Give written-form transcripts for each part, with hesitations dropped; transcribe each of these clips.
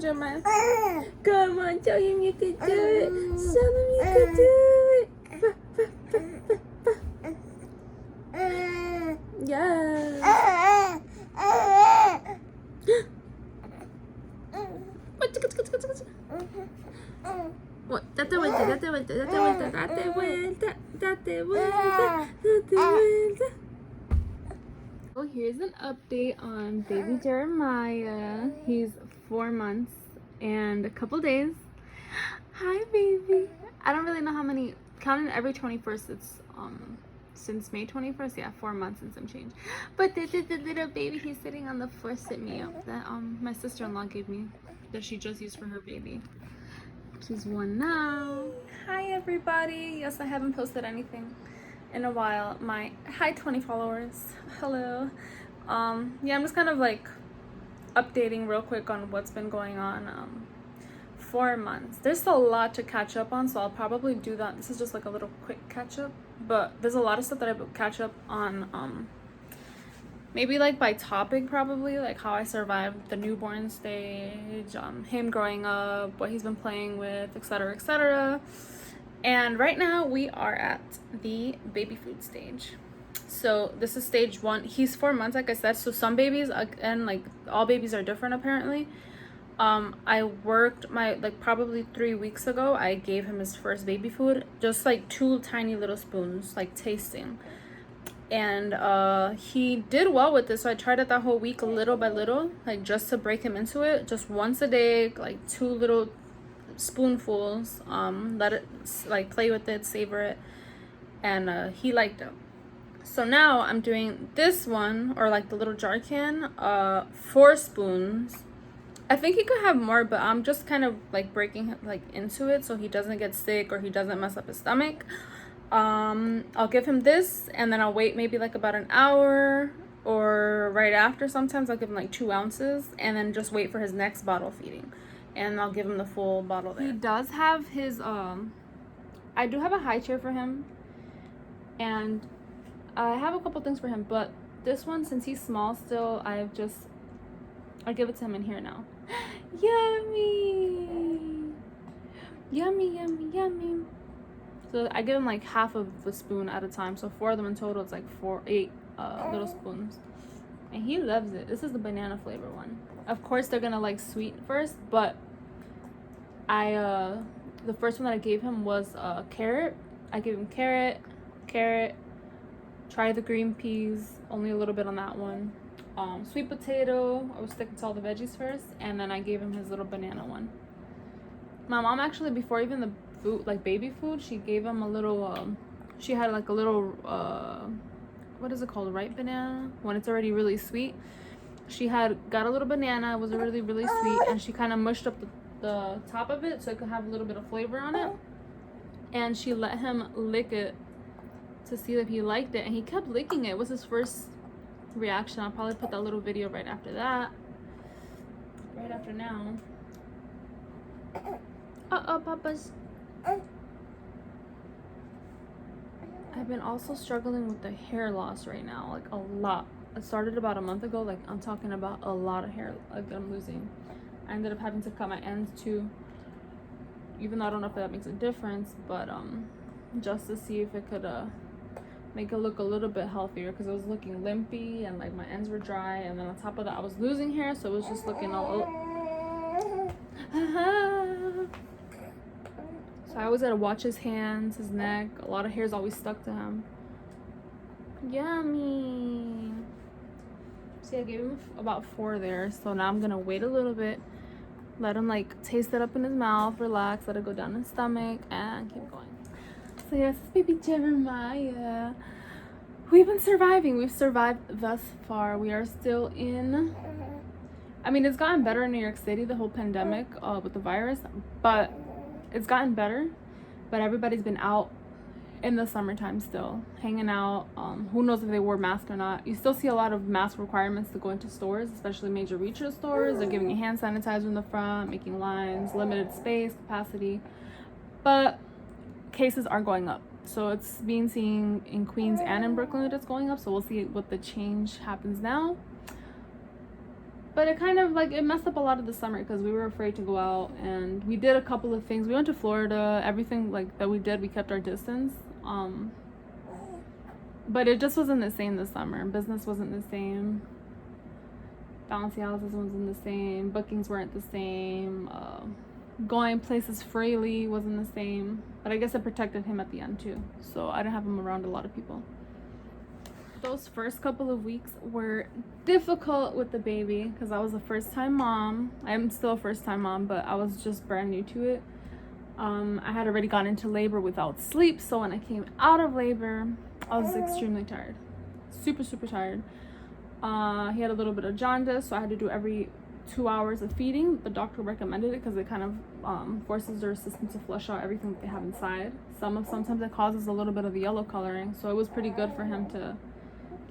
Jeremiah. Come on, show him you could do it. Show him you could do it. Yeah. Date vuelta, date vuelta, date vuelta, date vuelta, date vuelta, date vuelta. Well, here's an update on baby Jeremiah. He's 4 months and a couple days. Hi, baby. I don't really know how many, counting every 21st, it's since May 21st, yeah, 4 months and some change. But this is the little baby. He's sitting on the floor sit-me-up that my sister-in-law gave me, that she just used for her baby. She's 1 now. Hi, everybody. Yes, I haven't posted anything in a while. My hi 20 followers, hello. Yeah, I'm just kind of like updating real quick on what's been going on. 4 months, there's a lot to catch up on, so I'll probably do that. This is just like a little quick catch up, but there's a lot of stuff that I will catch up on, maybe like by topic, probably like how I survived the newborn stage, him growing up, what he's been playing with, etc, etc. And right now we are at the baby food stage. So this is stage 1. He's 4 months, like I said. So some babies, and like all babies are different apparently. I worked probably 3 weeks ago, I gave him his first baby food, just like 2 tiny little spoons, like tasting. And he did well with this, so I tried it that whole week, little by little, like just to break him into it, just once a day, like 2 little spoonfuls, let it like play with it, savor it, and he liked it. So now I'm doing this one, or like the little jar can, 4 spoons. I think he could have more, but I'm just kind of like breaking him like into it so he doesn't get sick or he doesn't mess up his stomach. I'll give him this, and then I'll wait maybe like about an hour, or right after sometimes I'll give him like 2 ounces, and then just wait for his next bottle feeding, and I'll give him the full bottle there. He does have his I do have a high chair for him, and I have a couple things for him, but this one, since he's small still, I'll give it to him in here now. Yummy, yummy, yummy, yummy. So I give him like half of the spoon at a time, so 4 of them in total. It's like 8 little spoons, and he loves it. This is the banana flavor one. Of course they're gonna like sweet first, but the first one that I gave him was carrot. I gave him carrot. Try the green peas, only a little bit on that one. Sweet potato, I was sticking to all the veggies first, and then I gave him his little banana one. My mom actually, before even the food, like baby food, she gave him a little, she had like a little, what is it called, ripe banana, when it's already really sweet. She had got a little banana, it was really, really sweet, and she kind of mushed up the top of it so it could have a little bit of flavor on it. And she let him lick it to see if he liked it, and he kept licking it. It was his first reaction. I'll probably put that little video right after that, right after now. Papa's. I've been also struggling with the hair loss right now, like a lot. It started about a month ago. Like, I'm talking about a lot of hair like I'm losing. I ended up having to cut my ends too, even though I don't know if that makes a difference, but just to see if it could make it look a little bit healthier, because it was looking limpy and like my ends were dry, and then on top of that I was losing hair, so it was just looking all so I always had to watch his hands, his neck. A lot of hair's always stuck to him. Yummy. See, I gave him about 4 there, so now I'm gonna wait a little bit, let him like taste it up in his mouth, relax, let it go down his stomach, and keep going. So yes, baby Jeremiah. We've been surviving. We've survived thus far. We are still in, I mean, it's gotten better in New York City, the whole pandemic with the virus, but it's gotten better. But everybody's been out in the summertime still, hanging out. Who knows if they wore masks or not. You still see a lot of mask requirements to go into stores, especially major retail stores. They're giving you hand sanitizer in the front, making lines, limited space, capacity. But cases are going up, so it's being seen in Queens and in Brooklyn that it's going up, so we'll see what the change happens now. But it kind of like it messed up a lot of the summer because we were afraid to go out, and we did a couple of things. We went to Florida. Everything like that we did, we kept our distance. But it just wasn't the same this summer. Business wasn't the same. Bouncy houses wasn't the same. Bookings weren't the same. Going places freely wasn't the same. But I guess it protected him at the end too. So I didn't have him around a lot of people. Those first couple of weeks were difficult with the baby because I was a first-time mom. I'm still a first-time mom, but I was just brand new to it. I had already gone into labor without sleep, so when I came out of labor, I was extremely tired. Super, super tired. He had a little bit of jaundice, so I had to do every 2 hours of feeding. The doctor recommended it because it kind of forces their system to flush out everything that they have inside. Sometimes it causes a little bit of the yellow coloring, so it was pretty good for him to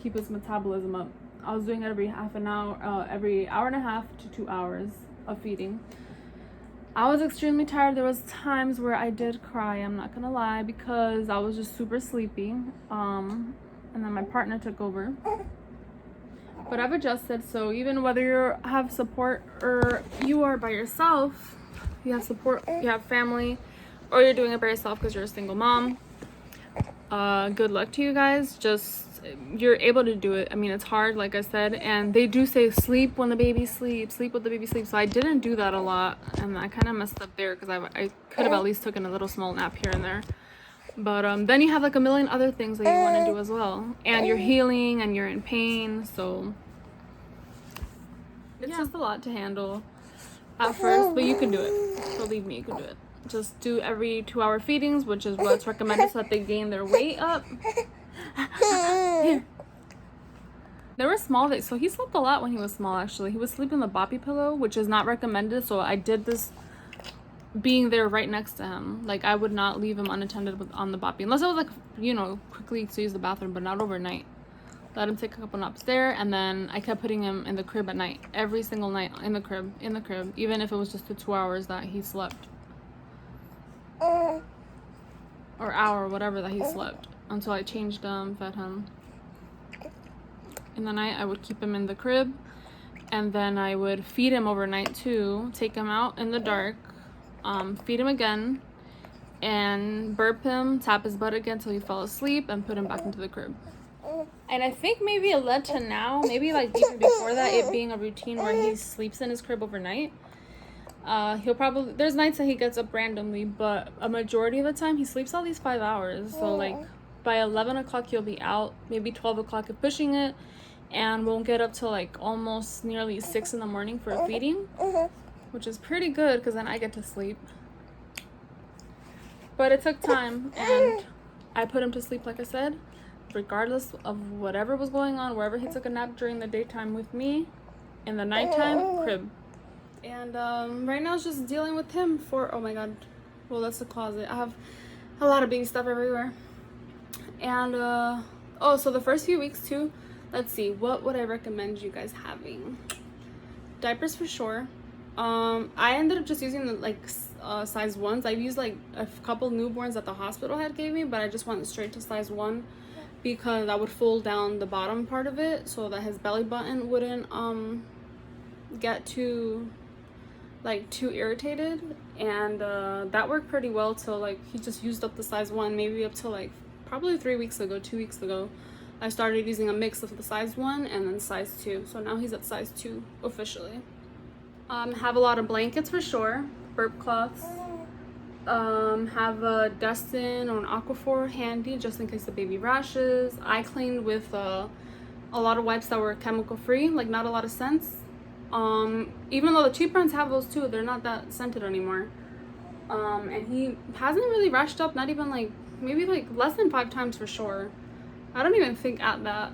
keep his metabolism up. I was doing it every every hour and a half to 2 hours of feeding. I was extremely tired. There was times where I did cry, I'm not gonna lie, because I was just super sleepy. And then my partner took over. But I've adjusted, so even whether you have support or you are by yourself, you have support, you have family, or you're doing it by yourself because you're a single mom, good luck to you guys. Just you're able to do it. I mean, it's hard, like I said, and they do say sleep when the baby sleeps, sleep with the baby sleeps. So I didn't do that a lot, and I kind of messed up there because I could have at least taken a little small nap here and there. But then you have like a million other things that you want to do as well, and you're healing and you're in pain, so it's just a lot to handle at first, but you can do it. Believe me, you can do it. Just do every 2 hour feedings, which is what's recommended so that they gain their weight up. Here. They were small, so he slept a lot when he was small. Actually, he was sleeping the boppy pillow, which is not recommended, so I did this being there right next to him. Like, I would not leave him unattended on the boppy unless I was like, you know, quickly to use the bathroom, but not overnight. Let him take a couple naps there, and then I kept putting him in the crib at night, every single night in the crib, even if it was just the 2 hours that he slept, or hour, whatever that he slept, until I changed him, fed him. In the night, I would keep him in the crib, and then I would feed him overnight too, take him out in the dark, feed him again, and burp him, tap his butt again till he fell asleep, and put him back into the crib. And I think maybe it led to now, maybe like even before that, it being a routine where he sleeps in his crib overnight. He'll probably, there's nights that he gets up randomly, but a majority of the time he sleeps at least 5 hours. So like by 11 o'clock he'll be out, maybe 12 o'clock if pushing it, and won't get up till like almost nearly 6 in the morning for a feeding, which is pretty good because then I get to sleep. But it took time, and I put him to sleep, like I said, regardless of whatever was going on, wherever he took a nap during the daytime with me, in the nighttime, crib. And right now it's just dealing with him for, oh my god, well, that's the closet. I have a lot of baby stuff everywhere. And oh, so the first few weeks too, let's see, what would I recommend you guys having? Diapers for sure. I ended up just using the like size 1s. I've used like a couple newborns that the hospital had gave me, but I just went straight to size 1 because I would fold down the bottom part of it so that his belly button wouldn't get too irritated. And that worked pretty well till like he just used up the size 1, maybe up till like probably 2 weeks ago. I started using a mix of the size 1 and then size 2, so now he's at size 2 officially. Have a lot of blankets for sure, burp cloths. Have a Dustin or an Aquaphor handy just in case the baby rashes. I cleaned with a lot of wipes that were chemical free, like not a lot of scents. Even though the cheap brands have those too, they're not that scented anymore. And he hasn't really rashed up, not even like, maybe like less than 5 times for sure. I don't even think at that.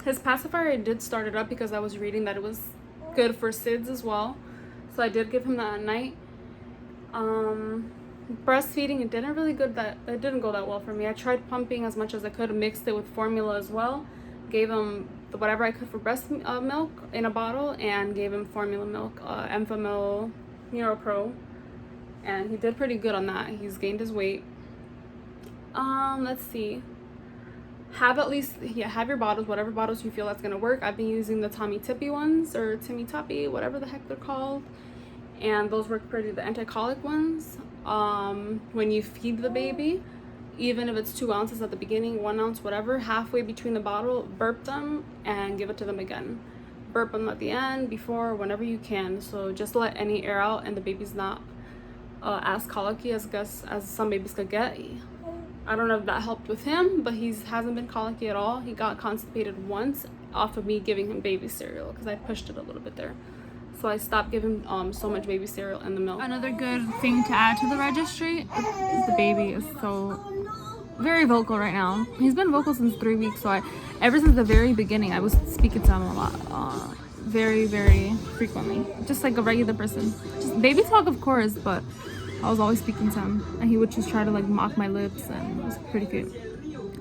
His pacifier, I did start it up because I was reading that it was good for SIDS as well. So I did give him that at night. Breastfeeding, it didn't go that well for me. I tried pumping as much as I could, mixed it with formula as well. Gave him whatever I could for breast milk in a bottle, and gave him formula milk, Enfamil, NeuroPro, and he did pretty good on that. He's gained his weight. Let's see. have at least, yeah, have your bottles, whatever bottles you feel that's gonna work. I've been using the Tommy Tippy ones, or Timmy Toppy, whatever the heck they're called, and those work pretty, the anti-colic ones. When you feed the baby, even if it's 2 ounces at the beginning, 1 ounce, whatever, halfway between the bottle, burp them and give it to them again. Burp them at the end, before, whenever you can. So just let any air out, and the baby's not as colicky as some babies could get. I don't know if that helped with him, but he hasn't been colicky at all. He got constipated once off of me giving him baby cereal because I pushed it a little bit there. So I stopped giving so much baby cereal in the milk. Another good thing to add to the registry is the baby is so very vocal right now. He's been vocal since 3 weeks, so ever since the very beginning, I was speaking to him a lot, very, very frequently, just like a regular person. Just baby talk, of course, but I was always speaking to him, and he would just try to like mock my lips, and it was pretty cute.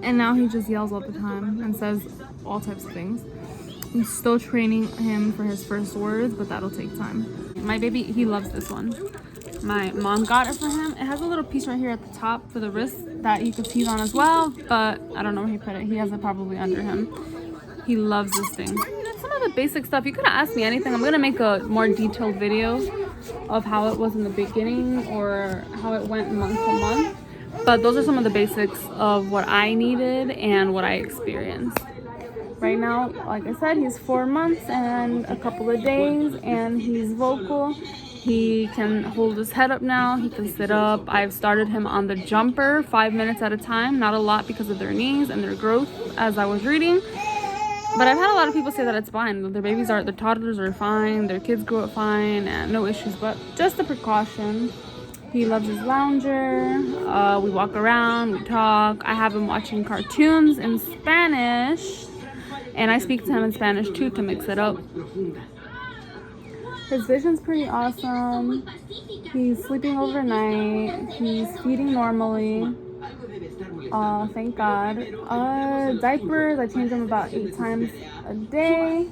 And now he just yells all the time and says all types of things. I'm still training him for his first words, but that'll take time. My baby, he loves this one. My mom got it for him. It has a little piece right here at the top for the wrist that he could seize on as well, but I don't know where he put it. He has it probably under him. He loves this thing. Some of the basic stuff, you could have asked me anything. I'm gonna make a more detailed video of how it was in the beginning or how it went month to month, but those are some of the basics of what I needed and what I experienced. Right now, like I said, he's 4 months and a couple of days, and he's vocal. He can hold his head up now. He can sit up. I've started him on the jumper 5 minutes at a time. Not a lot because of their knees and their growth as I was reading. But I've had a lot of people say that it's fine. Their toddlers are fine. Their kids grow up fine and no issues, but just a precaution. He loves his lounger. We walk around, we talk. I have him watching cartoons in Spanish. And I speak to him in Spanish too to mix it up. His vision's pretty awesome. He's sleeping overnight. He's feeding normally. Thank God. Diapers, I change them about 8 times a day.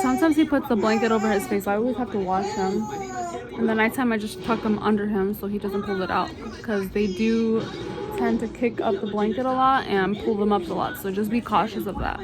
Sometimes he puts the blanket over his face, so I always have to wash him. And the nighttime I just tuck him under him so he doesn't pull it out, because they do tend to kick up the blanket a lot and pull them up a lot, so just be cautious of that.